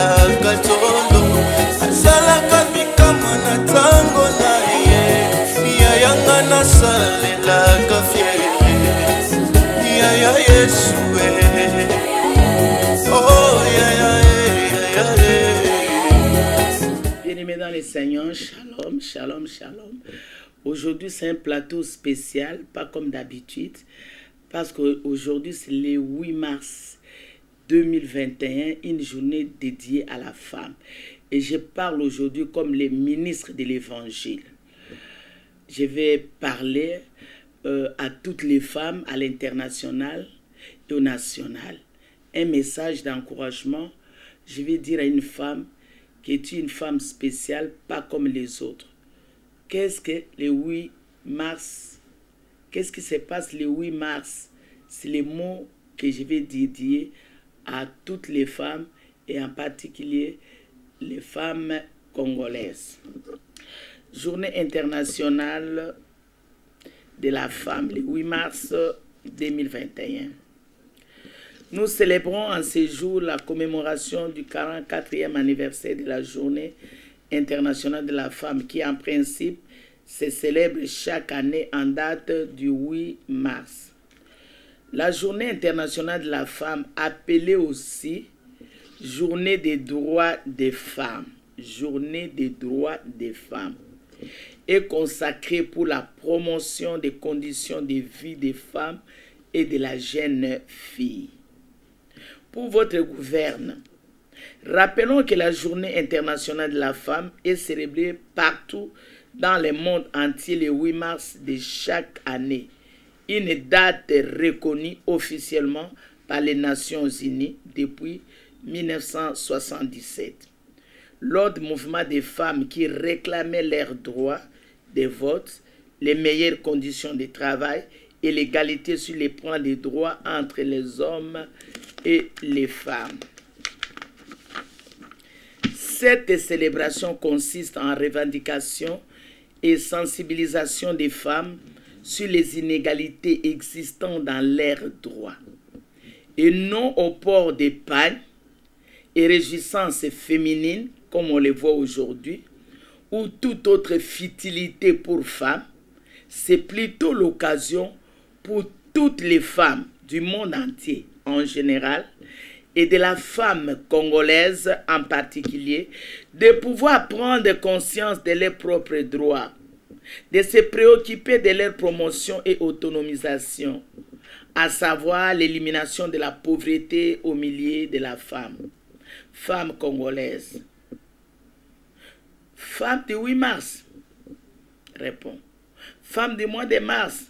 asalelaka tolo asalaka mikama na ntango na ye yayanga nasalelaka fiere yaya Yesu oh yaya. Bien-aimés dans les Seigneurs, shalom, shalom, shalom. Aujourd'hui, c'est un plateau spécial, pas comme d'habitude, parce qu'aujourd'hui, c'est le 8 mars 2021, une journée dédiée à la femme. Et je parle aujourd'hui comme les ministres de l'Évangile. Je vais parler à toutes les femmes, à l'international et au national. Un message d'encouragement, je vais dire à une femme qui est une femme spéciale, pas comme les autres. Qu'est-ce que le 8 mars? Qu'est-ce qui se passe le 8 mars? C'est les mots que je vais dédier à toutes les femmes et en particulier les femmes congolaises. Journée internationale de la femme, le 8 mars 2021. Nous célébrons en ce jour la commémoration du 44e anniversaire de la Journée internationale de la femme qui, en principe, se célèbre chaque année en date du 8 mars. La Journée internationale de la femme, appelée aussi Journée des droits des femmes, Journée des droits des femmes, est consacrée pour la promotion des conditions de vie des femmes et de la jeune fille. Pour votre gouverne, rappelons que la Journée internationale de la femme est célébrée partout dans le monde entier le 8 mars de chaque année, une date reconnue officiellement par les Nations Unies depuis 1977. Lors du mouvement des femmes qui réclamaient leurs droits de vote, les meilleures conditions de travail et l'égalité sur les plans des droits entre les hommes et les femmes. Cette célébration consiste en revendication et sensibilisation des femmes sur les inégalités existantes dans leurs droits, et non au port des pagnes et réjouissances féminines, comme on les voit aujourd'hui, ou toute autre futilité pour femmes. C'est plutôt l'occasion pour toutes les femmes du monde entier en général et de la femme congolaise en particulier de pouvoir prendre conscience de leurs propres droits, de se préoccuper de leur promotion et autonomisation, à savoir l'élimination de la pauvreté au milieu de la femme. Femme congolaise. Femme du 8 mars. Réponds. Femme du mois de mars.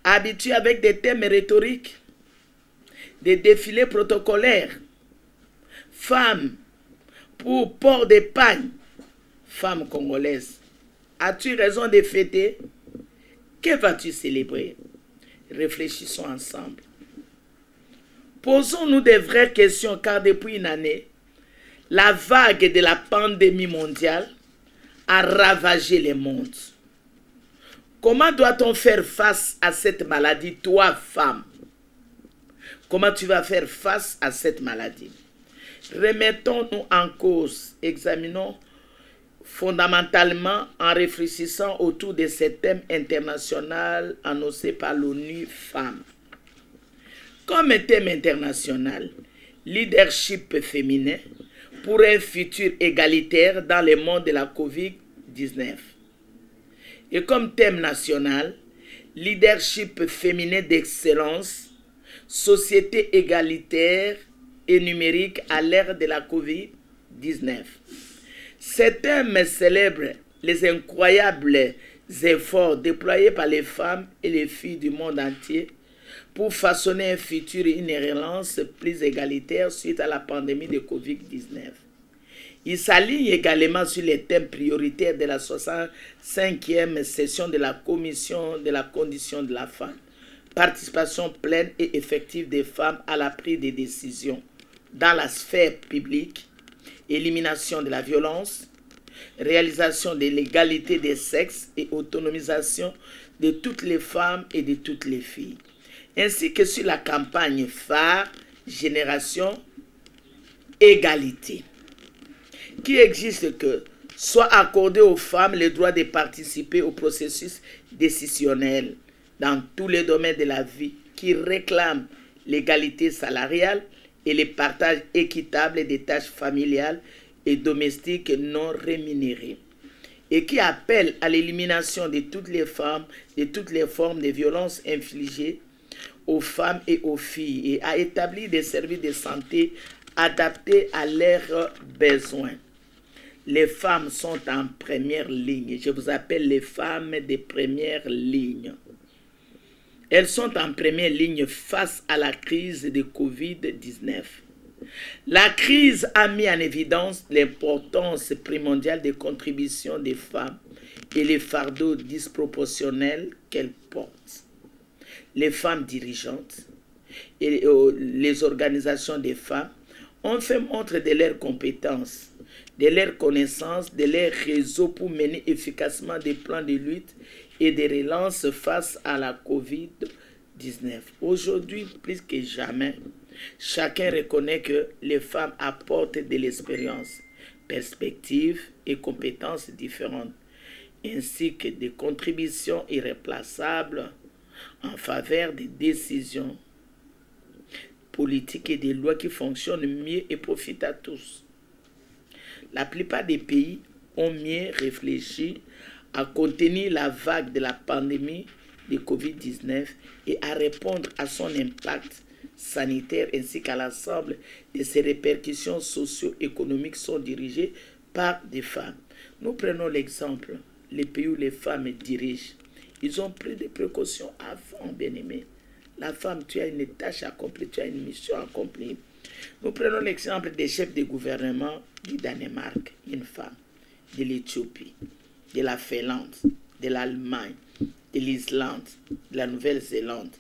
Habituée avec des thèmes rhétoriques, des défilés protocolaires. Femme pour port de pagne. Femme congolaise. As-tu raison de fêter? Que vas-tu célébrer? Réfléchissons ensemble. Posons-nous des vraies questions car depuis une année, la vague de la pandémie mondiale a ravagé le monde. Comment doit-on faire face à cette maladie, toi, femme? Comment tu vas faire face à cette maladie? Remettons-nous en cause, examinons fondamentalement en réfléchissant autour de ce thème international annoncé par l'ONU Femmes. Comme thème international, leadership féminin pour un futur égalitaire dans le monde de la COVID-19. Et comme thème national, leadership féminin d'excellence, société égalitaire et numérique à l'ère de la COVID-19. Ce thème célèbre les incroyables efforts déployés par les femmes et les filles du monde entier pour façonner un futur et une relance plus égalitaire suite à la pandémie de COVID-19. Il s'aligne également sur les thèmes prioritaires de la 65e session de la Commission de la condition de la femme. Participation pleine et effective des femmes à la prise des décisions dans la sphère publique, élimination de la violence, réalisation de l'égalité des sexes et autonomisation de toutes les femmes et de toutes les filles, ainsi que sur la campagne phare Génération égalité, qui exige que soit accordé aux femmes le droit de participer au processus décisionnel dans tous les domaines de la vie, qui réclame l'égalité salariale et le partage équitable des tâches familiales et domestiques non rémunérées, et qui appelle à l'élimination de toutes les femmes, de toutes les formes de violences infligées aux femmes et aux filles, et à établir des services de santé adaptés à leurs besoins. Les femmes sont en première ligne. Je vous appelle les femmes de première ligne. Elles sont en première ligne face à la crise de Covid-19. La crise a mis en évidence l'importance primordiale des contributions des femmes et les fardeaux disproportionnels qu'elles portent. Les femmes dirigeantes et les organisations des femmes ont fait montre de leurs compétences, de leurs connaissances, de leurs réseaux pour mener efficacement des plans de lutte et de relance face à la Covid-19. Aujourd'hui, plus que jamais, chacun reconnaît que les femmes apportent de l'expérience, perspectives et compétences différentes, ainsi que des contributions irréplaçables en faveur des décisions politiques et des lois qui fonctionnent mieux et profitent à tous. La plupart des pays ont mieux réfléchi à contenir la vague de la pandémie de Covid-19 et à répondre à son impact sanitaire ainsi qu'à l'ensemble de ses répercussions socio-économiques sont dirigées par des femmes. Nous prenons l'exemple, les pays où les femmes dirigent. Ils ont pris des précautions avant, bien-aimés. La femme, tu as une tâche accomplie, tu as une mission accomplie. Nous prenons l'exemple des chefs de gouvernement du Danemark, une femme, de l'Éthiopie, de la Finlande, de l'Allemagne, de l'Islande, de la Nouvelle-Zélande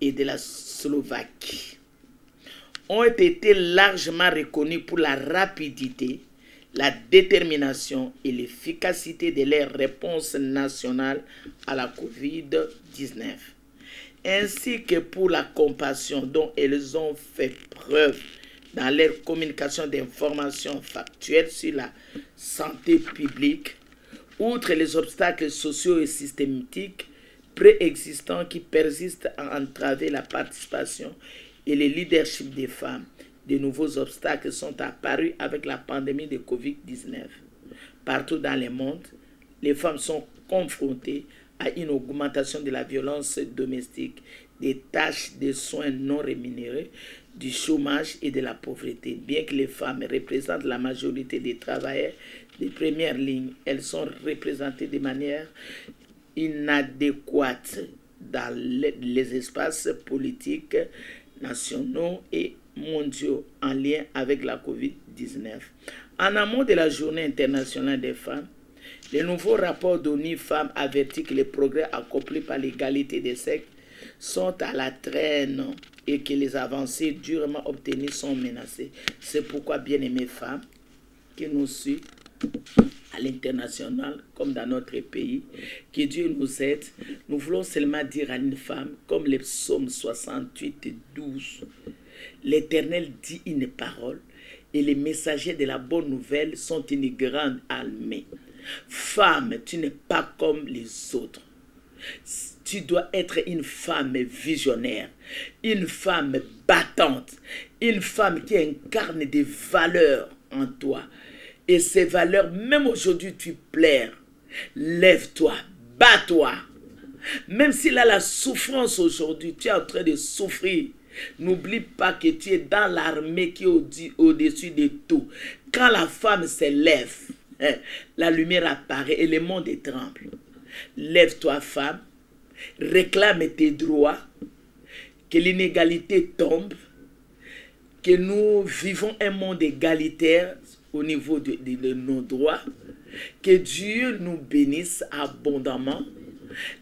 et de la Slovaquie ont été largement reconnus pour la rapidité, la détermination et l'efficacité de leurs réponses nationales à la Covid-19, ainsi que pour la compassion dont elles ont fait preuve dans leur communication d'informations factuelles sur la santé publique, outre les obstacles sociaux et systémiques préexistants qui persistent à entraver la participation et le leadership des femmes. De nouveaux obstacles sont apparus avec la pandémie de Covid-19. Partout dans le monde, les femmes sont confrontées à une augmentation de la violence domestique, des tâches de soins non rémunérés, du chômage et de la pauvreté. Bien que les femmes représentent la majorité des travailleurs de première ligne, elles sont représentées de manière inadéquate dans les espaces politiques nationaux et mondiaux en lien avec la Covid-19. En amont de la Journée internationale des femmes, le nouveau rapport d'ONU Femmes avertit que les progrès accomplis par l'égalité des sexes sont à la traîne et que les avancées durement obtenues sont menacées. C'est pourquoi, bien-aimées femmes qui nous suivent à l'international comme dans notre pays, que Dieu nous aide. Nous voulons seulement dire à une femme, comme le psaume 68, 12, l'Éternel dit une parole et les messagers de la bonne nouvelle sont une grande armée. Femme, tu n'es pas comme les autres. Tu dois être une femme visionnaire, une femme battante, une femme qui incarne des valeurs en toi. Et ces valeurs, même aujourd'hui, tu plaires. Lève-toi, bats-toi. Même s'il a la souffrance aujourd'hui, tu es en train de souffrir. N'oublie pas que tu es dans l'armée qui est au-dessus de tout. Quand la femme se lève, la lumière apparaît et le monde tremble. Lève-toi, femme. Réclame tes droits. Que l'inégalité tombe. Que nous vivons un monde égalitaire au niveau de nos droits. Que Dieu nous bénisse abondamment.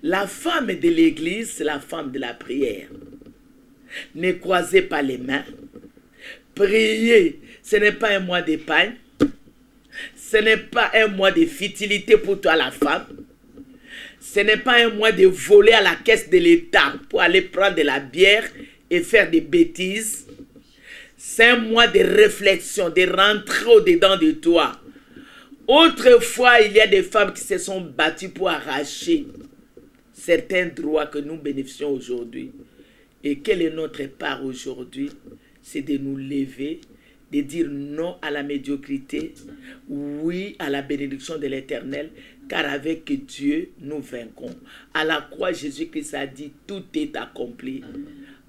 La femme de l'église, c'est la femme de la prière. Ne croisez pas les mains. Priez, ce n'est pas un mois d'épargne. Ce n'est pas un mois de futilité pour toi la femme. Ce n'est pas un mois de voler à la caisse de l'État pour aller prendre de la bière et faire des bêtises. C'est un mois de réflexion, de rentrer au-dedans de toi. Autrefois, il y a des femmes qui se sont battues pour arracher certains droits que nous bénéficions aujourd'hui. Et quelle est notre part aujourd'hui? C'est de nous lever, de dire non à la médiocrité, oui à la bénédiction de l'Éternel, car avec Dieu, nous vaincrons. À la croix, Jésus-Christ a dit, tout est accompli.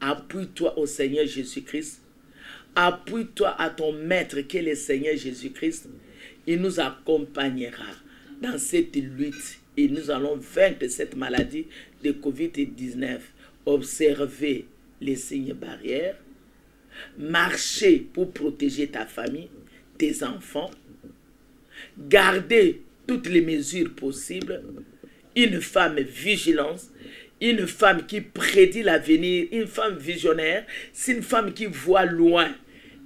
Appuie-toi au Seigneur Jésus-Christ. Appuie-toi à ton maître qui est le Seigneur Jésus-Christ. Il nous accompagnera dans cette lutte et nous allons vaincre cette maladie de Covid-19. Observer les signes barrières, marcher pour protéger ta famille, tes enfants, garder toutes les mesures possibles, une femme vigilante, une femme qui prédit l'avenir, une femme visionnaire, c'est une femme qui voit loin.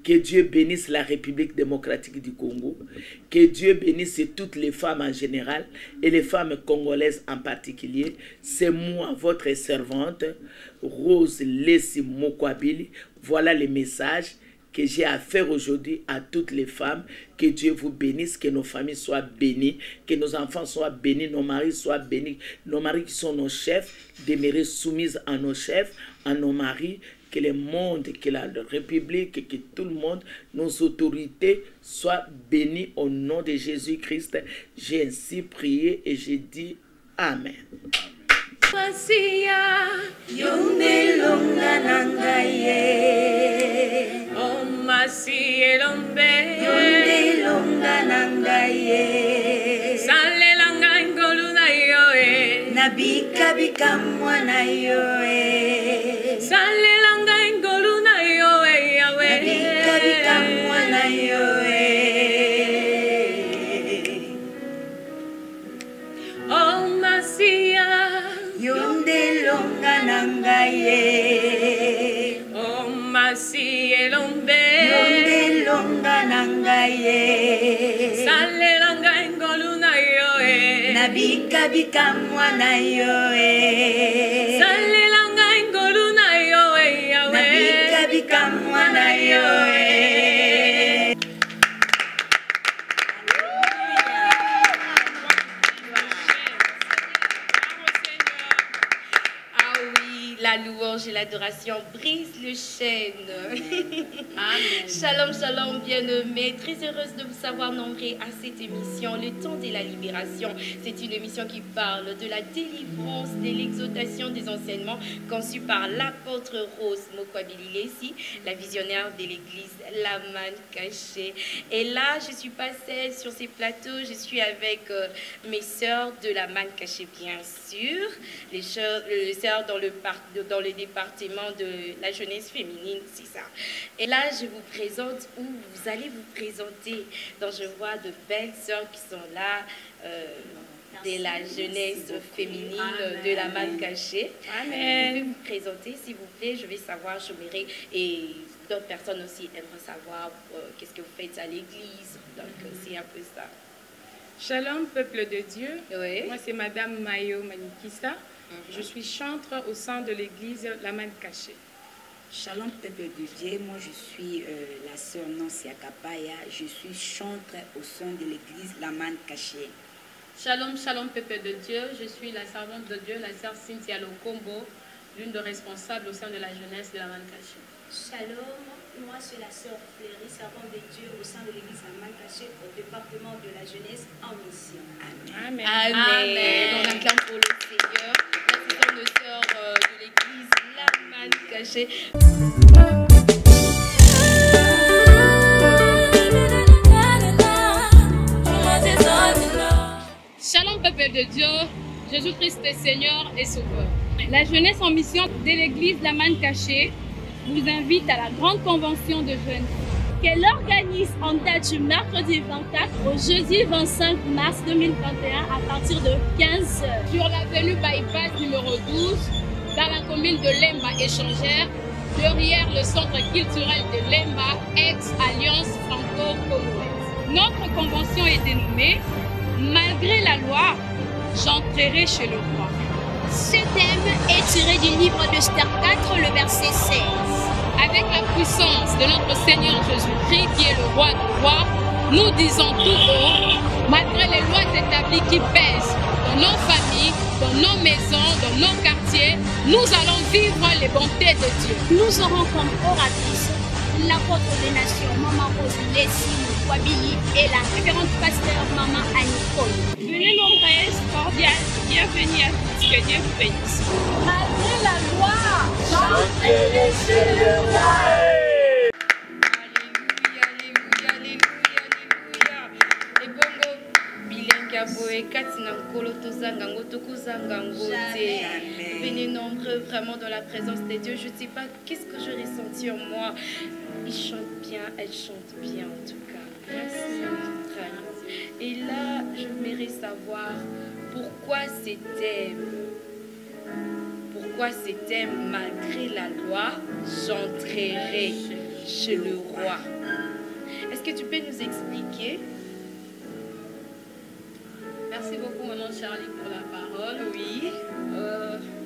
Que Dieu bénisse la République démocratique du Congo, que Dieu bénisse toutes les femmes en général et les femmes congolaises en particulier. C'est moi, votre servante, Rose Lessi Mokwabili. Voilà les messages que j'ai à faire aujourd'hui à toutes les femmes. Que Dieu vous bénisse, que nos familles soient bénies, que nos enfants soient bénis, nos maris soient bénis, nos maris qui sont nos chefs, demeurer soumises à nos chefs, à nos maris, que le monde, que la République, que tout le monde, nos autorités soient bénis au nom de Jésus-Christ. J'ai ainsi prié et j'ai dit Amen. Nabika bika mwana yoe Salelanga ingoluna yoe yawe Nabika bika mwana yoe Oh Masia Yonde longa nangaye Oh Masia lombe Yonde longa nangaye Salelanga ingoluna yoe Nabika bika mwana yoe Salelanga ingoluna yoe yawe Nabika bika mwana yoe. Ah oui, la louange et l'adoration brisent le chêne. Amen. Shalom, shalom, bien-aimés. Très heureuse de vous savoir nombreux à cette émission, Le Temps de la Libération. C'est une émission qui parle de la délivrance, de l'exaltation des enseignements conçus par l'apôtre Rose Mokwabili Lessi, la visionnaire de l'église La Manne Cachée. Et là, je ne suis pas seule sur ces plateaux, je suis avec mes sœurs de La Manne Cachée, bien sûr, les sœurs dans le département de la jeunesse féminine, c'est ça. Et là, je vous présente, ou vous allez vous présenter, donc je vois de belles sœurs qui sont là, de la jeunesse féminine. Amen. De La Manne Cachée. Amen. Vous pouvez vous présenter, s'il vous plaît, je vais savoir, j'aimerais, et d'autres personnes aussi aimeraient savoir qu'est-ce que vous faites à l'église, donc c'est un peu ça. Shalom, peuple de Dieu. Oui. Moi, c'est Madame Mayo Manikisa. Je suis chantre au sein de l'église La Manne Cachée. Shalom, peuple de Dieu. Moi, je suis la sœur Nancy Akapaya. Je suis chantre au sein de l'église La Manne Cachée. Shalom, shalom, peuple de Dieu. Je suis la servante de Dieu, la sœur Cynthia Lokombo, l'une des responsables au sein de la jeunesse de La Manne Cachée. Shalom, moi je suis la sœur Fleury, servante de Dieu au sein de l'église La Manne Cachée au département de la jeunesse en mission. Amen. Amen. Amen. On acclame pour le Seigneur. Merci pour nos sœurs de l'église La Manne Cachée. Shalom, peuple de Dieu. Jésus-Christ est Seigneur et Sauveur. La jeunesse en mission de l'église La Manne Cachée vous invite à la grande convention de jeunes qu'elle organise en date du mercredi 24 au jeudi 25 mars 2021 à partir de 15h. Sur l'avenue Bypass numéro 12, dans la commune de Lemba Échangère, derrière le centre culturel de Lemba, ex-Alliance Franco-Congolaise. Notre convention est dénommée « Malgré la loi, j'entrerai chez le roi ». Ce thème est tiré du livre de Steph 4, le verset 16. avec la puissance de notre Seigneur Jésus-Christ qui est le roi des rois, nous disons tout haut, malgré les lois établies qui pèsent dans nos familles, dans nos maisons, dans nos quartiers, nous allons vivre les bontés de Dieu. Nous aurons comme oratrice l'apôtre des nations, Maman Rose Lessine Wabili et la révérende pasteur Maman Annie Paul. Venez nombreuses, cordiales, bienvenue à tous, que Dieu vous bénisse. Malgré la loi, chantez chez le roi. Venez nombreux vraiment dans la présence de Dieu. Je ne sais pas qu'est-ce que je ressentis en moi. Il chante bien, elle chante bien en tout cas. Merci. Et là, je voudrais savoir pourquoi ces thèmes, malgré la loi, j'entrerai chez le roi. Est-ce que tu peux nous expliquer? Merci beaucoup, Maman Charlie, pour la parole. Oui.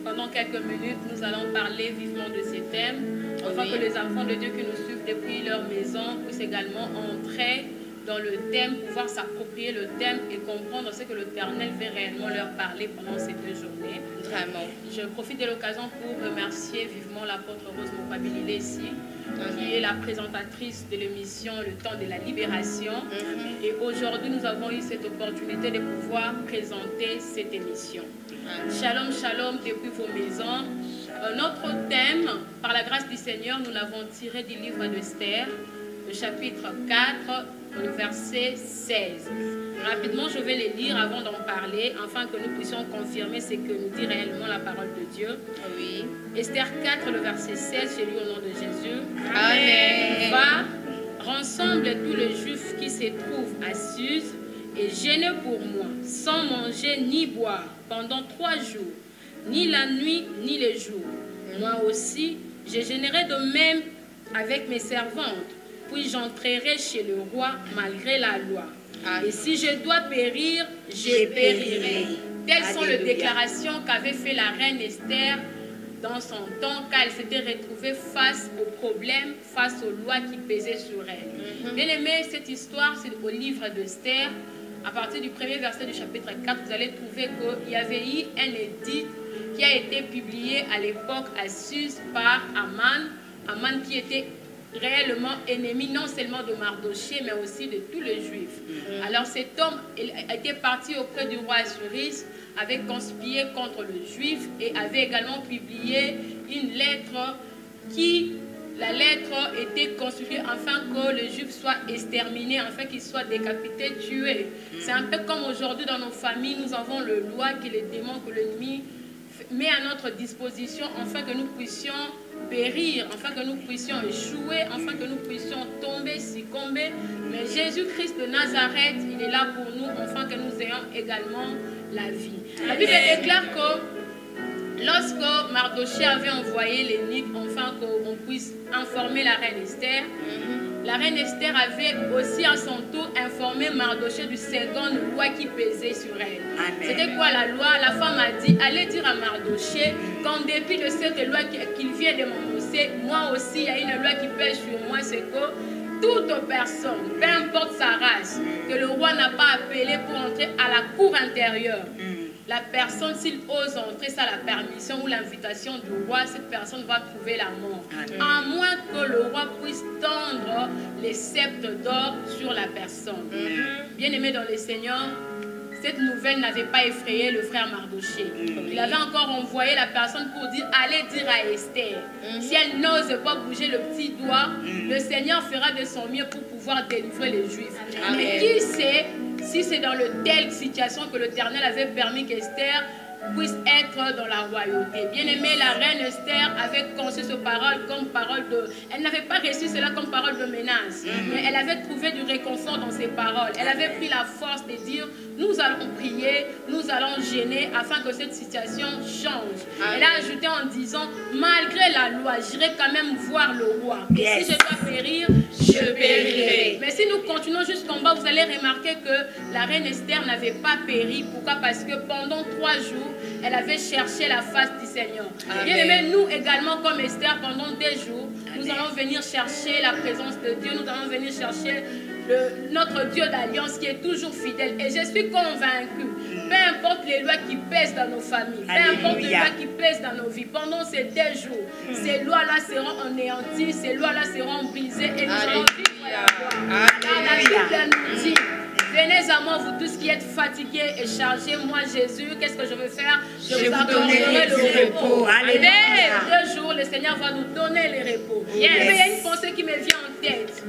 Pendant quelques minutes, nous allons parler vivement de ces thèmes, afin que les enfants de Dieu qui nous suivent depuis leur maison puissent également entrer dans le thème, pouvoir s'approprier le thème et comprendre ce que l'Éternel veut réellement leur parler pendant ces 2 journées. Vraiment. Je profite de l'occasion pour remercier vivement l'apôtre Rose Mopabili ici, qui est la présentatrice de l'émission Le Temps de la Libération. Et aujourd'hui, nous avons eu cette opportunité de pouvoir présenter cette émission. Shalom, shalom depuis vos maisons. Notre thème, par la grâce du Seigneur, nous l'avons tiré du livre d'Esther, le chapitre 4, le verset 16. Rapidement, je vais les lire avant d'en parler, afin que nous puissions confirmer ce que nous dit réellement la parole de Dieu. Oui. Esther 4, le verset 16, j'ai lu au nom de Jésus. Amen. Va, rassemble tous les Juifs qui se trouvent à Suse et jeûne pour moi, sans manger ni boire, pendant 3 jours, ni la nuit, ni les jours. Moi aussi, je jeûnerai de même avec mes servantes, puis j'entrerai chez le roi malgré la loi. Et si je dois périr, je périrai. Telles sont les déclarations qu'avait fait la reine Esther dans son temps, quand elle s'était retrouvée face aux problèmes, face aux lois qui pesaient sur elle. Bien aimé, cette histoire, c'est au livre d'Esther. À partir du premier verset du chapitre 4, vous allez trouver qu'il y avait eu un édit qui a été publié à l'époque à Suse par Aman. Aman qui était réellement ennemi non seulement de Mardoché, mais aussi de tous les Juifs. Alors cet homme était parti auprès du roi Assuris, avait conspiré contre le Juif et avait également publié une lettre qui, la lettre était constituée afin que le Juif soit exterminé, afin qu'il soit décapité, tué. C'est un peu comme aujourd'hui dans nos familles, nous avons le loi qui est le démon que l'ennemi met à notre disposition afin que nous puissions périr, afin que nous puissions échouer, afin que nous puissions tomber, succomber. Mais Jésus-Christ de Nazareth, il est là pour nous, afin que nous ayons également la vie. La Bible déclare que lorsque Mardoché avait envoyé l'énigme, afin qu'on puisse informer la reine Esther, la reine Esther avait aussi à son tour informé Mardoché du second loi qui pesait sur elle. C'était quoi la loi? La femme a dit, allez dire à Mardoché qu'en dépit de cette loi qu'il vient de m'annoncer, moi aussi il y a une loi qui pèse sur moi, c'est que toute personne, peu importe sa race, que le roi n'a pas appelé pour entrer à la cour intérieure, la personne, s'il ose entrer sans la permission ou l'invitation du roi, cette personne va trouver la mort. À moins que le roi puisse tendre les sceptres d'or sur la personne. Bien-aimé dans le Seigneur, cette nouvelle n'avait pas effrayé le frère Mardoché. Il avait encore envoyé la personne pour dire, allez dire à Esther. Si elle n'ose pas bouger le petit doigt, le Seigneur fera de son mieux pour pouvoir délivrer les Juifs. Mais qui sait si c'est dans une telle situation que l'Éternel avait permis qu'Esther puisse être dans la royauté. Bien aimé, la reine Esther avait conçu ce parole comme parole de... Elle n'avait pas reçu cela comme parole de menace, mais elle avait trouvé du réconfort dans ses paroles. Elle avait pris la force de dire, nous allons prier, nous allons gêner afin que cette situation change. Elle a ajouté en disant, malgré la loi, j'irai quand même voir le roi. Et si je dois périr, je périrai. Mais si nous continuons jusqu'en bas, vous allez remarquer que la reine Esther n'avait pas péri. Pourquoi? Parce que pendant 3 jours, elle avait cherché la face du Seigneur. Bien aimé, nous également comme Esther, pendant des jours, nous allons venir chercher la présence de Dieu, nous allons venir chercher notre Dieu d'alliance qui est toujours fidèle. Et je suis convaincue, peu importe les lois qui pèsent dans nos familles, peu importe les lois qui pèsent dans nos vies, pendant ces 2 jours, ces lois-là seront anéanties, ces lois-là seront brisées et nous allons vivre la gloire. La Bible nous dit: venez à moi, vous tous qui êtes fatigués et chargés, moi Jésus, qu'est-ce que je veux faire? Je vous accorderai le repos. Allez, 2 jours, le Seigneur va nous donner les repos. Mais il y a une pensée qui me vient en tête.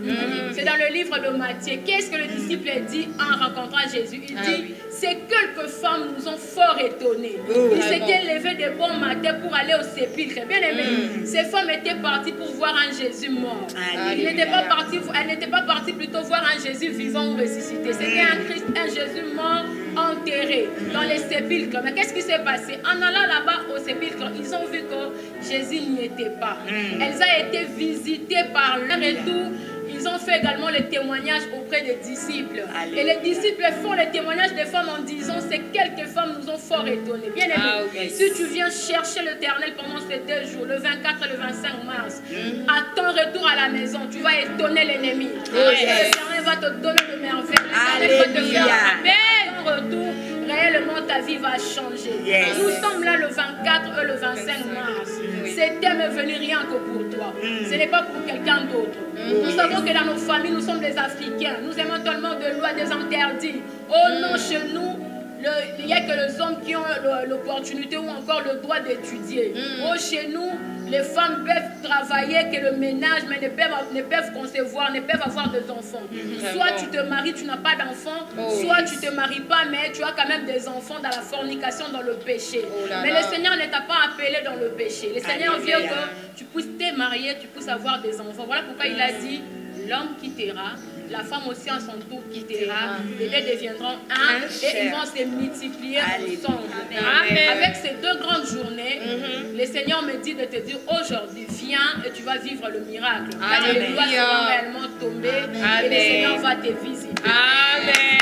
C'est dans le livre de Matthieu. Qu'est-ce que le disciple dit en rencontrant Jésus? Il dit, ces quelques femmes nous ont fort étonnés. Ils s'étaient levés de bon matin pour aller au sépulcre. Bien aimé, ces femmes étaient parties pour voir un Jésus mort. Elles n'étaient pas parties plutôt voir un Jésus vivant ou ressuscité. C'était un Jésus mort enterré dans les sépulcres. Mais qu'est-ce qui s'est passé? En allant là-bas au sépulcre, ils ont vu que Jésus n'y était pas. Elles ont été visitées par leur retour. Ils ont fait également le témoignage auprès des disciples. Et les disciples font le témoignage des femmes en disant: ces quelques femmes nous ont fort étonnés. Bien aimé, si tu viens chercher l'Éternel pendant ces 2 jours, le 24 et le 25 mars, à ton retour à la maison, tu vas étonner l'ennemi. L'Éternel va te donner de merveilles. L'Éternel va te faire à ton retour. Réellement, ta vie va changer. Nous sommes là le 24 et le 25 mars. Cet thème est venu rien que pour toi. Ce n'est pas pour quelqu'un d'autre. Nous savons que dans nos familles, nous sommes des Africains. Nous aimons tellement de lois, des interdits. Oh non, chez nous, il n'y a que les hommes qui ont l'opportunité ou encore le droit d'étudier. Oh, chez nous, les femmes peuvent travailler que le ménage, mais ne peuvent concevoir, ne peuvent avoir des enfants. Soit tu te maries, tu n'as pas d'enfants, soit tu ne te maries pas, mais tu as quand même des enfants dans la fornication, dans le péché. Mais le Seigneur ne t'a pas appelé dans le péché. Le Seigneur veut que tu puisses te marier, tu puisses avoir des enfants. Voilà pourquoi il a dit: l'homme quittera, la femme aussi en son tour quittera, les deux deviendront un et ils vont se multiplier ensemble. Avec ces 2 grandes journées, le Seigneur me dit de te dire aujourd'hui, viens et tu vas vivre le miracle. Car les lois seront réellement tombées et le Seigneur va te visiter. Amen.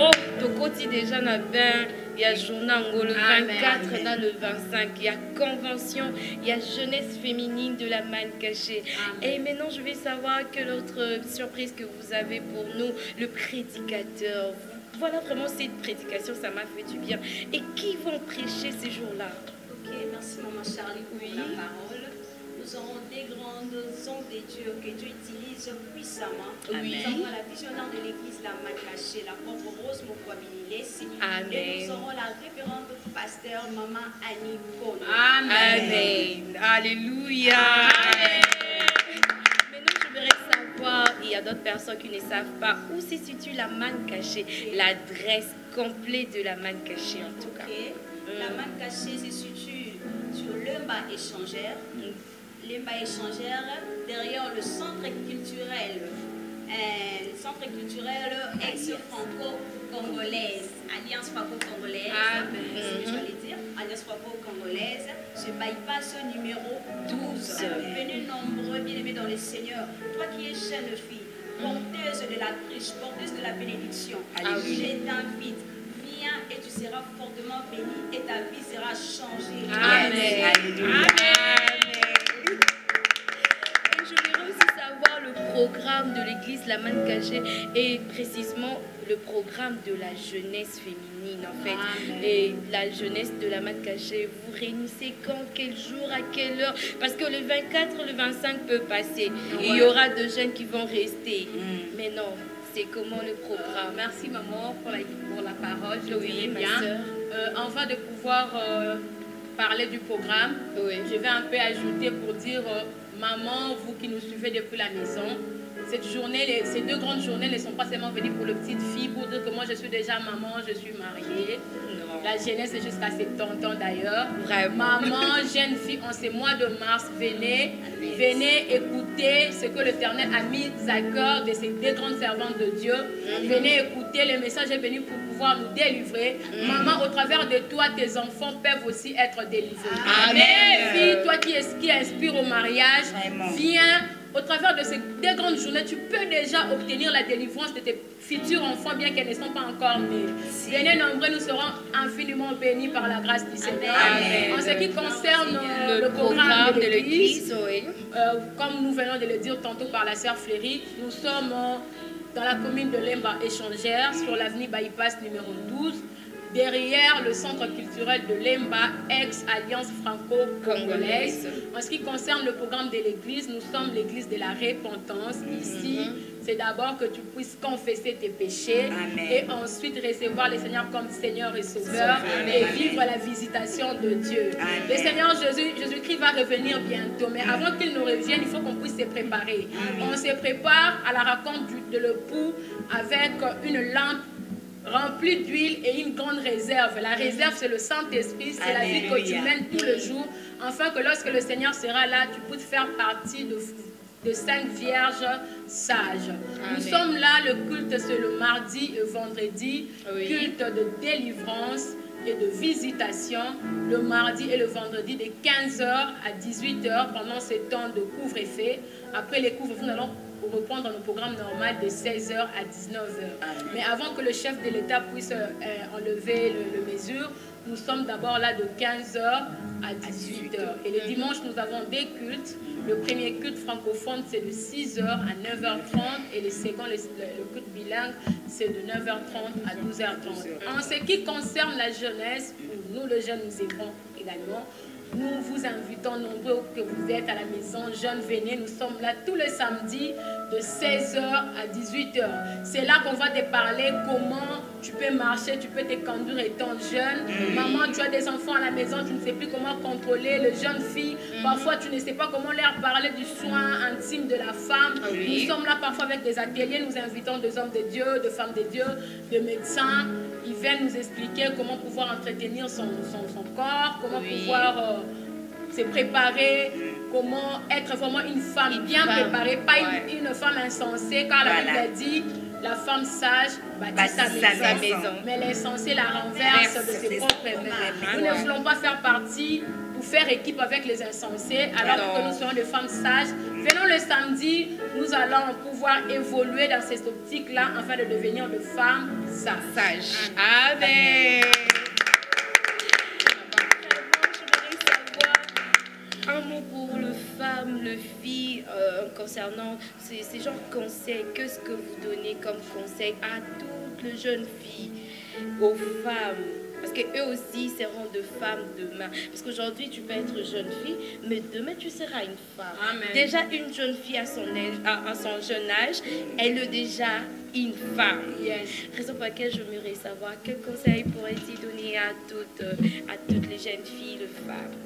Oh, Tokoti déjà n'a bien. Il y a Journango le 24, là le 25, il y a Convention, il y a Jeunesse féminine de la manne cachée. Et maintenant, je vais savoir que l'autre surprise que vous avez pour nous, le prédicateur. Voilà, vraiment, cette prédication, ça m'a fait du bien. Et qui vont prêcher ces jours-là? Ok, merci Maman Charlie pour la parole. Nous aurons des grandes hommes de Dieu que Dieu utilise puissamment. Nous avons la visionnaire de l'église La Manne Cachée, la pauvre Rose Mokwabililesi. Et nous aurons la révérende pasteur Maman Annie Paul. Amen. Alléluia. Amen. Maintenant, je voudrais savoir, il y a d'autres personnes qui ne savent pas où se situe La Manne Cachée, l'adresse complète de La Manne Cachée en tout cas. La Manne Cachée se situe sur Lemba Échangère. Lemba Échangère, derrière le centre culturel ex-franco-congolaise, Alliance franco-congolaise, c'est ce que j'allais dire, Alliance franco-congolaise, ce bypass numéro 12. Venez nombreux, bien-aimés dans le Seigneur, toi qui es jeune fille, porteuse de la triche, porteuse de la bénédiction, je t'invite. Viens et tu seras fortement béni et ta vie sera changée. Amen. Amen. Et je voudrais aussi savoir le programme de l'église La Manne Cachée et précisément le programme de la jeunesse féminine en fait. Et la jeunesse de La Manne Cachée, vous réunissez quand, quel jour, à quelle heure? Parce que le 24, le 25 peut passer. Il y aura de jeunes qui vont rester. Mais non. C'est comment le programme? Merci maman pour la parole. Oui, bien. Enfin de pouvoir parler du programme, je vais un peu ajouter pour dire maman, vous qui nous suivez depuis la maison, cette journée, ces 2 grandes journées ne sont pas seulement venues pour les petites filles pour dire que moi je suis déjà maman, je suis mariée. Non. La jeunesse est jusqu'à 70 ans d'ailleurs. Maman, jeune fille, en ce mois de mars, venez écouter ce que l'Éternel a mis à cœur de ces 2 grandes servantes de Dieu. Venez écouter, le message est venu pour pouvoir nous délivrer. Maman, au travers de toi, tes enfants peuvent aussi être délivrés. Amen. Fille, toi qui inspire au mariage, viens au travers de ces deux grandes journées, tu peux déjà obtenir la délivrance de tes futurs enfants, bien qu'elles ne sont pas encore nées. Venez nombreux, nous serons infiniment bénis par la grâce du Seigneur. Amen. En ce qui concerne le programme de l'Église, comme nous venons de le dire tantôt par la sœur Fléry, nous sommes dans la commune de Lemba Échangère, sur l'avenue Bypass numéro 12, derrière le centre culturel de Lemba, ex-Alliance franco-congolaise. En ce qui concerne le programme de l'église, nous sommes l'église de la repentance. Ici, c'est d'abord que tu puisses confesser tes péchés. Amen. Et ensuite recevoir le Seigneur comme Seigneur et Sauveur. Et vivre la visitation de Dieu. Amen. Le Seigneur Jésus-Christ va revenir bientôt. Mais avant qu'il nous revienne, il faut qu'on puisse se préparer. Amen. On se prépare à la rencontre de l'époux avec une lampe rempli d'huile et une grande réserve. La réserve, c'est le Saint-Esprit, c'est la vie que tu mènes tout le jour, afin que lorsque le Seigneur sera là, tu puisses faire partie de 5 vierges sages. Amen. Nous sommes là, le culte c'est le mardi et vendredi, culte de délivrance et de visitation, le mardi et le vendredi de 15h à 18h pendant ces temps de couvre-feu. Après les couvre-feux, nous allons reprendre dans le programme normal de 16h à 19h. Mais avant que le chef de l'État puisse enlever le mesure, nous sommes d'abord là de 15h à 18h. Et le dimanche, nous avons des cultes. Le premier culte francophone, c'est de 6h à 9h30. Et le second, le culte bilingue, c'est de 9h30 à 12h30. En ce qui concerne la jeunesse, nous, les jeunes, nous aimons également. Nous vous invitons nombreux que vous êtes à la maison, jeunes, venez, nous sommes là tous les samedis de 16h à 18h. C'est là qu'on va te parler comment tu peux marcher, tu peux te conduire étant jeune. Maman, tu as des enfants à la maison, tu ne sais plus comment contrôler les jeunes filles. Parfois, tu ne sais pas comment leur parler du soin intime de la femme. Nous sommes là parfois avec des ateliers, nous invitons des hommes de Dieu, des femmes de Dieu, des médecins. Ils viennent nous expliquer comment pouvoir entretenir son corps, comment pouvoir se préparer, comment être vraiment une femme bien préparée, pas une femme insensée, car la Bible a dit la femme sage bâtit sa maison, mais l'insensée la renverse de ses propres mains. Nous ne voulons pas faire partie ou faire équipe avec les insensés, alors que nous sommes des femmes sages. Venons le samedi, nous allons pouvoir évoluer dans cette optique-là afin de devenir de femmes sages. Amen. Un mot pour le femme, le fille, concernant ces genres de conseils. Qu'est-ce que vous donnez comme conseil à toutes les jeunes filles, aux femmes? Parce qu'eux aussi seront de femmes demain. Parce qu'aujourd'hui, tu peux être jeune fille, mais demain, tu seras une femme. Amen. Déjà, une jeune fille à son jeune âge, elle est déjà une femme. Yes. Raison pour laquelle j'aimerais savoir quel conseil pourrais-tu donner à toutes les jeunes filles, les femmes?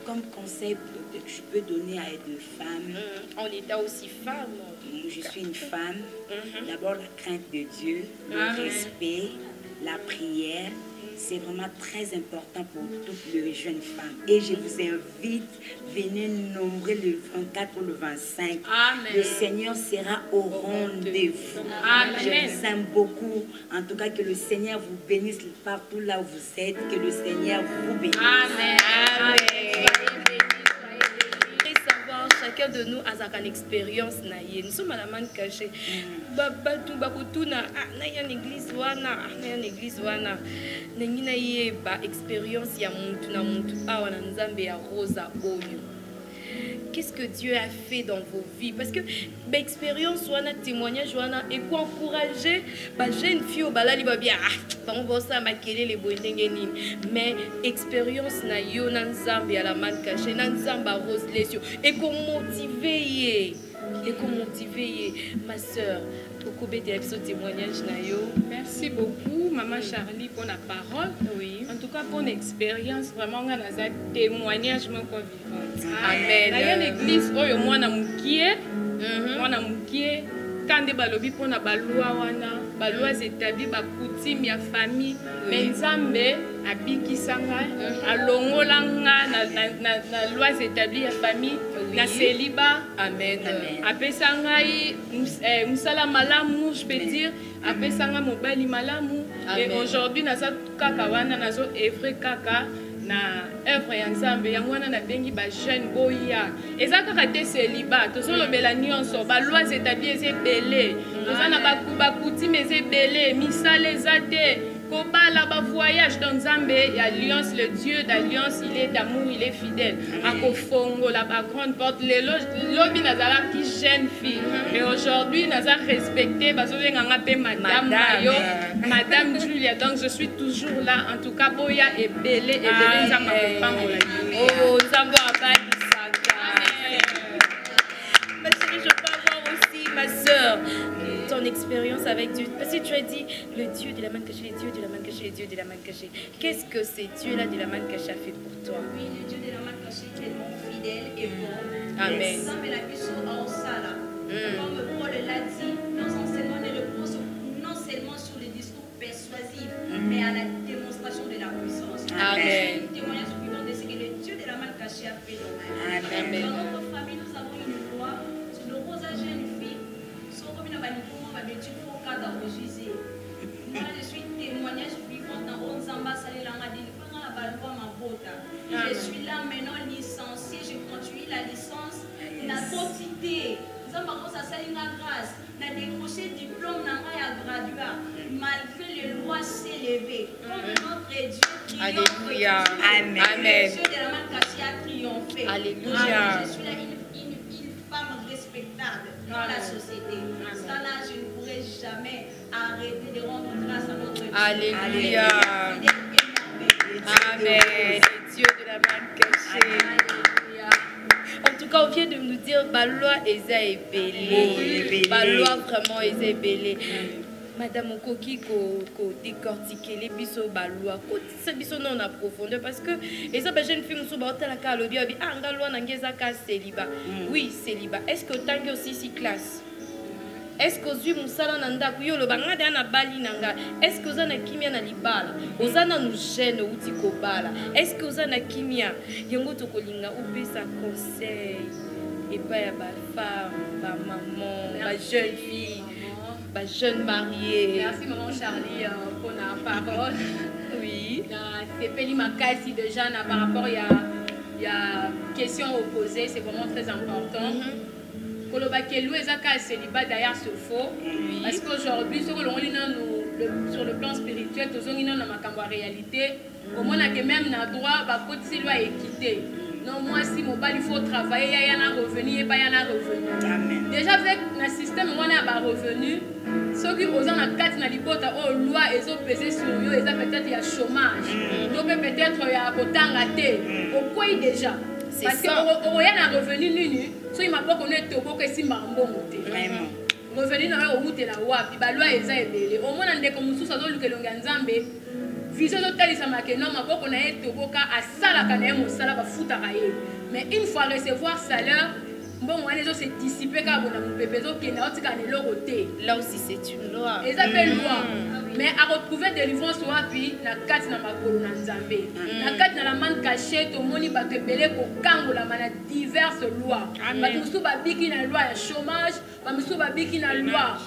Comme conseil que je peux donner à des femmes. En état aussi femme. Je suis une femme. D'abord, la crainte de Dieu, le respect, la prière. C'est vraiment très important pour toutes les jeunes femmes. Et je vous invite, venez nombreux le 24 ou le 25. Amen. Le Seigneur sera au rendez-vous. Je vous aime beaucoup. En tout cas, que le Seigneur vous bénisse partout là où vous êtes. Que le Seigneur vous bénisse. Amen. Amen. Chacun de nous a une expérience. Nous sommes à la main cachée. Une église wana expérience ya muntu na muntu awa na nzambe ya rosa oyo. Qu'est-ce que Dieu a fait dans vos vies? Parce que l'expérience wana témoignage wana et quoi encourager ba jeune fille au balali ba bien on va ça makele les boendenge nini mais expérience na yo na nzambe ya la man caché na nzamba rose lesio et qu'on motiver ma sœur beaucoup de témoignage na yo. Merci beaucoup maman Charlie pour la parole. Oui. En tout cas pour l'expérience vraiment on a un témoignage mon vivant. Amen. Dans l'église oyo mwana mukie kande balobi pona balwa wana balwa établi ba coutume ya famille mais nzambe abikisanga alongola na loi établi ya famille na célibat. Amen. Apesa ngai musala malamu, je peux dire apesa ngai mobali malamu et aujourd'hui naza kaka wana nazo evre kaka na œuvre ya nzambe yango wana nabengi bajeune boya eza kaka te célibat tozolobela nyonso baloi établi eza ebele toza na bakutime eza ebele misala eza te kobala bavoyage dans nzambe ya alliance le Dieu d'alliance il est d'amour il est fidèle akofongola bagrande porte lelo lobi nazalaki jeune fille et aujourd'hui naza respecté bazobenganga mpe madame mayo madame Julia donc je suis toujours là en tout cas boya ebele nzambe akopangola oh nzambe abalisaka ma chérie je peux avoir aussi ma soeur ton expérience avec Dieu. Parce que tu as dit le Dieu de la main cachée, le Dieu de la main cachée, le Dieu de la main cachée. Qu'est-ce que ce Dieu-là de la main cachée a fait pour toi? Oui, le Dieu de la main cachée est tellement fidèle et bon. Amen. Comme Paul l'a dit, nos enseignements ne reposent non seulement sur le discours persuasif, mais à la démonstration de la puissance. Amen. Le témoignage suivant de ce que le Dieu de la main cachée a fait dans ma vie. Amen. Dans notre famille, nous avons une foi sur nos roses jeunes filles. Moi, je suis témoignage vivant dans Onzamba Salelanga Dilipanga Balwa Mabota. Je suis là maintenant licenciée, je continue la licence. La quantité, Zamba Rosa Salinga grâce, n'a décroché diplôme n'a pas graduat, malgré les lois s'élever. Comme notre Dieu triomphe. Alléluia. Amen. Le Dieu de la main cachée a triomphé. Alléluia. Je suis là une femme respectable dans la société. Ça là, je ne pourrai jamais arrêter de rendre grâce à notre Dieu. Alléluia. Amen. Dieu de la main cachée. Alléluia. En tout cas, on vient de nous dire Baloi Eza est belé. Baloi vraiment Eza est belé. Madame Okoki ko décortiquer les biso baloi ko c'est biso non en profondeur parce que et ça jeune fille musu ba otala ka lobi abi anga loi na ngeza ka célibat. Oui, célibat. Est-ce que tangi aussi si classe? Est-ce que ozwi musala na ndako yo lo banga de na bali nanga? Est-ce que ozana kimia na libala? Ozana nu jeune uti ko bala? Est-ce que ozana kimia? Yango to kolinga upesa conseil et pas ya ba femme, ba maman, ba jeune fille. Jeune mariée. Merci maman Charlie pour la parole. Oui. C'est Peli Makasi déjà par rapport il y a question opposée, c'est vraiment très important. Kolobakelu ezaka célibat derrière ce faux parce qu'aujourd'hui sur le plan spirituel tozongi na makambo réalité au moins que même na droit ba kotisi loi équité. Non, moi, si mon bal, il faut travailler, il y a un revenu, et pas il y a un revenu. Amen. Déjà, avec le système, on a un revenu. Ceux qui ont un 4 na libota, oh, loi, ils ont pesé sur eux, ils ont peut-être il y a chômage. Donc, peut-être il y a autant raté. Au quoi déjà? Parce que il y a un revenu nunu, so il m'a pas connu Togo que si mambo monté. Vraiment. Revenu na au route la wa, puis ba loi ils ont belé. Au moins, on est comme sous ça, donc le Nganzambe. Vision totale ça m'a que non ma boko na etoboka asala kana mo sala ba futa kaye mais une fois recevoir salaire bon on les autres c'est dissiper ka bona mon bébé zo kena otika ne loroté là aussi c'est une loi et ça fait loi mais à retrouver délivrance wapi na kati na makolo na nzambe na kati na la man cachée to moni ba tebele ko kangola mana diverses lois ba musu ba biki na loi ya chômage ba musu ba biki na loi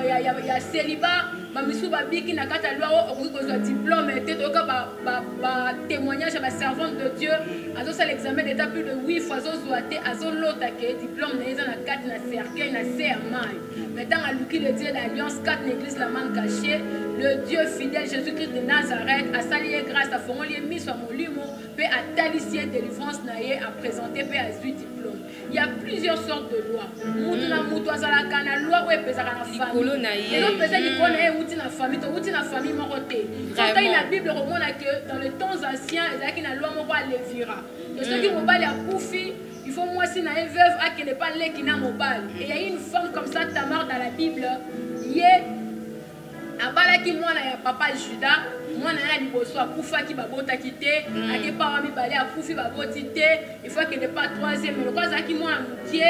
ya célibat ba musu ba biki na kati loi o ko zo diplôme te to ka ba témoignage à ba servante de Dieu azo ça l'examen d'état plus de 8 fois zo zoate azo lota ke diplôme na eza na kati na cercueil na serment maintenant à Luki le Dieu d'alliance 4 église la man cachée le Dieu fidèle Jésus-Christ de Nazareth a salié grâce à Fongolie mis sur mon limo peut à talissier délivrance naïe à présenter peut à 8 diplômes. Il y a plusieurs sortes de lois. Moutuna moutou azala kana loi ou epezaka na famille. Et donc peut-être qu'il connaît outil na famille, outil na famille moroté. Quand il la Bible remonte que dans les temps anciens, il y a une loi moko à levira. De ceux qui mobile à koufi, il faut moi si na une veuve à qui n'est pas lé qui n'a mobile. Et il y a une femme comme ça Tamar dans la Bible, il est abalaki mwana ya papa Juda mwana ya liboso akufa ki babota kité ake pa mi balé akufi baboti té il faut que ne pas troisième mais quoi ça ki mwana mutie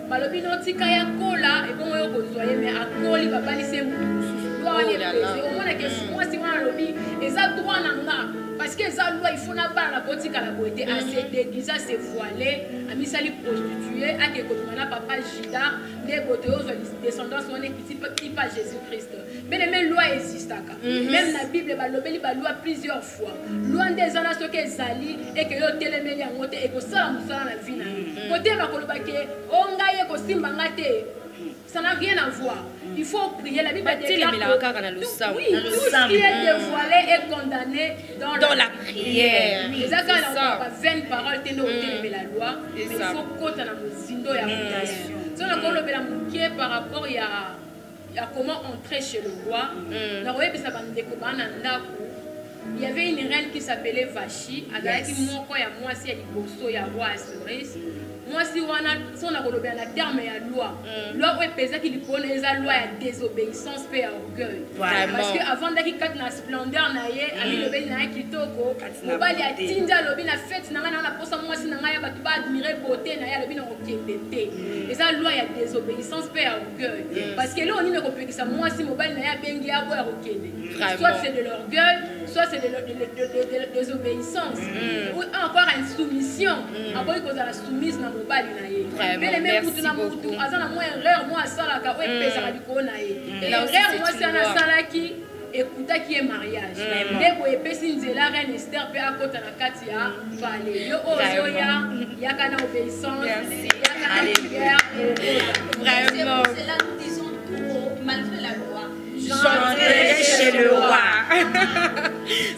balobi notika ya kola et bon yo kozoye mais akoli babalise mususu doit aller peser au moins que moi si mwana lobi eza droit nanga parce que eza loi il faut na ba la botika la beauté à se déguiser à se voiler à misali prostituer à que kotumana papa Juda les boteaux descendants sont qui pas Jésus-Christ. Mais les mêmes lois existent. kaka. Même la Bible balobeli ba loi plusieurs fois. Loi des ana soki ezali et que yo telemeli yango te et ko sala musala na vie na yo. Côté ba koloba ke ongaye ko simba ngate. Ça n'a rien à voir. Il faut prier. La Bible déclare que tout ce qui est dévoilé est condamné dans la prière. C'est ça qu'on a 20 paroles de la loi. Mais il faut qu'on ait un zindo et un si on a un par rapport à comment entrer chez le roi. Il y avait une reine qui s'appelait Vachi. Elle a dit moi, si elle est roi Assuris. Moi, si on a la terme et la loi, loi est pesée qui connaît la loi à désobéissance et à orgueil. Parce qu'avant d'aller à la splendeur, il y a le bénin qui toko, il y a Tinda, le bénin fête, il y a la poste, moi, si il y a admirer beauté, il y a le bénin qui et ça, loi à désobéissance et à orgueil. Parce que là, on ne peut pas moi, si mon bénin a bengi à boire au Québec. Soit c'est de l'orgueil, soit c'est de la désobéissance, ou encore une soumission. Après, il y a la soumise dans mais les mêmes pour tout le monde, moi erreur moi ça la ka ouais pesa du kona erreur moi c'est un sala qui écouta qui est mariage ndeko epesi nzela reine Esther pe akota na kati ya vale yo ozo ya kana obéissance ya kana prière vraiment c'est là nous disons tout malgré la loi j'entrerai chez le roi.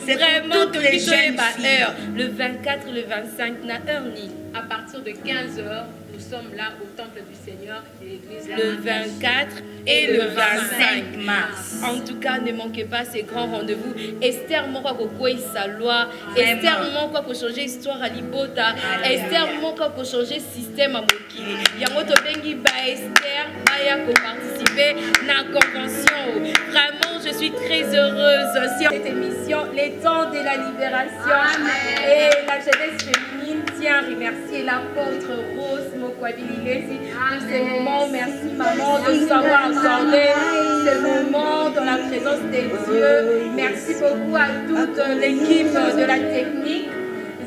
C'est vraiment tout les jeunes heure. Le 24, le 25, n'a heure ni. À partir de 15h, nous sommes là au temple du Seigneur de l'église. Le 24 et le 25 mars. En tout cas, ne manquez pas ces grands rendez-vous. Esther Moko pour sa loi. Esther Moko pour changer l'histoire à Libota. Esther Moko pour changer le système à Mokili. Yangoto Bengi ba Esther Baya pour participer à la convention. Vraiment, je suis très heureuse sur cette émission, les temps de la libération. Et la jeunesse féminine tient à remercier l'apôtre Rose Mokwabililesi de ces moments. Merci maman de nous avoir accordé ces moments dans la présence des dieux. Merci beaucoup à toute l'équipe de la technique.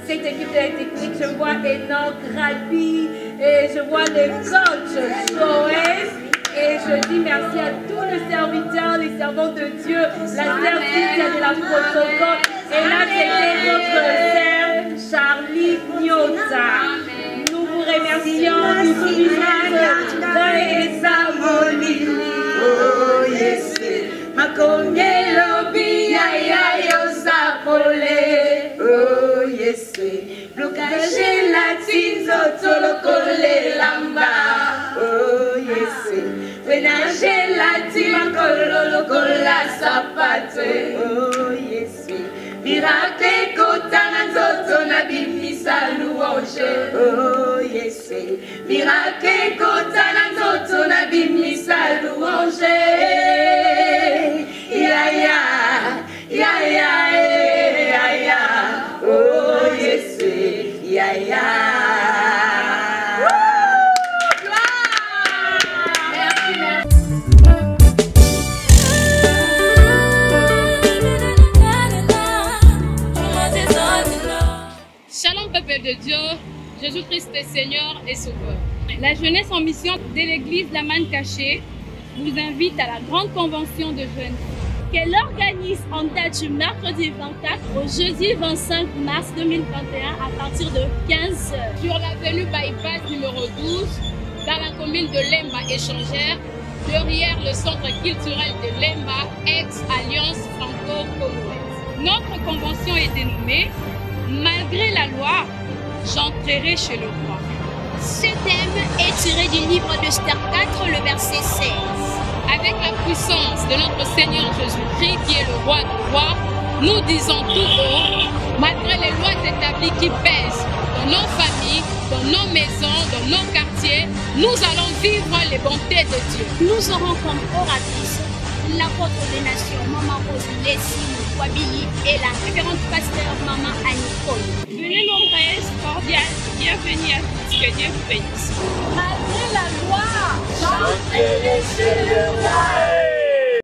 Cette équipe de la technique, je vois Enoch, Rabi et je vois le coach Joël. Et je dis merci à tous les serviteurs, les servants de Dieu, la service de la protocole. Et là, c'était notre sœur Charlie Nyota. Nous vous remercions, nous vous disons et Samoli. Oh yes, Makongelo Biya Yosapole. Oh yes, blocage latine Zotolokole Lamba. Oh yes. Ménager la team la sapate. Oh yes. Miracle kotana nzoto na bimisa louange. Oh yes. Miracle kotana nzoto na bimisa louange. Ya ya ya ya ya. Oh yes. Ya ya. Shalom peuple de Dieu, Jésus-Christ est Seigneur et Sauveur. La jeunesse en mission de l'église La Manne Cachée vous invite à la grande convention de jeunes qu'elle organise en date du mercredi 24 au jeudi 25 mars 2021 à partir de 15h. Sur l'avenue Bypass numéro 12, dans la commune de Lemba Échangère, derrière le centre culturel de Lemba, ex-Alliance Franco-Congolaise. Notre convention est dénommée Malgré la loi, j'entrerai chez le roi. Ce thème est tiré du livre de Esther 4, le verset 16. Avec la puissance de notre Seigneur Jésus-Christ, qui est le roi des rois, nous disons tout haut, malgré les lois établies qui pèsent dans nos familles, dans nos maisons, dans nos quartiers, nous allons vivre les bontés de Dieu. Nous aurons comme oratrice l'apôtre des nations, Maman Rose Lessine Wabili et la révérende pasteur Maman Anicole. Venez nombreuses, cordiales, bienvenue à tous, que Dieu vous bénisse. Malgré la loi, j'entrerai chez le roi.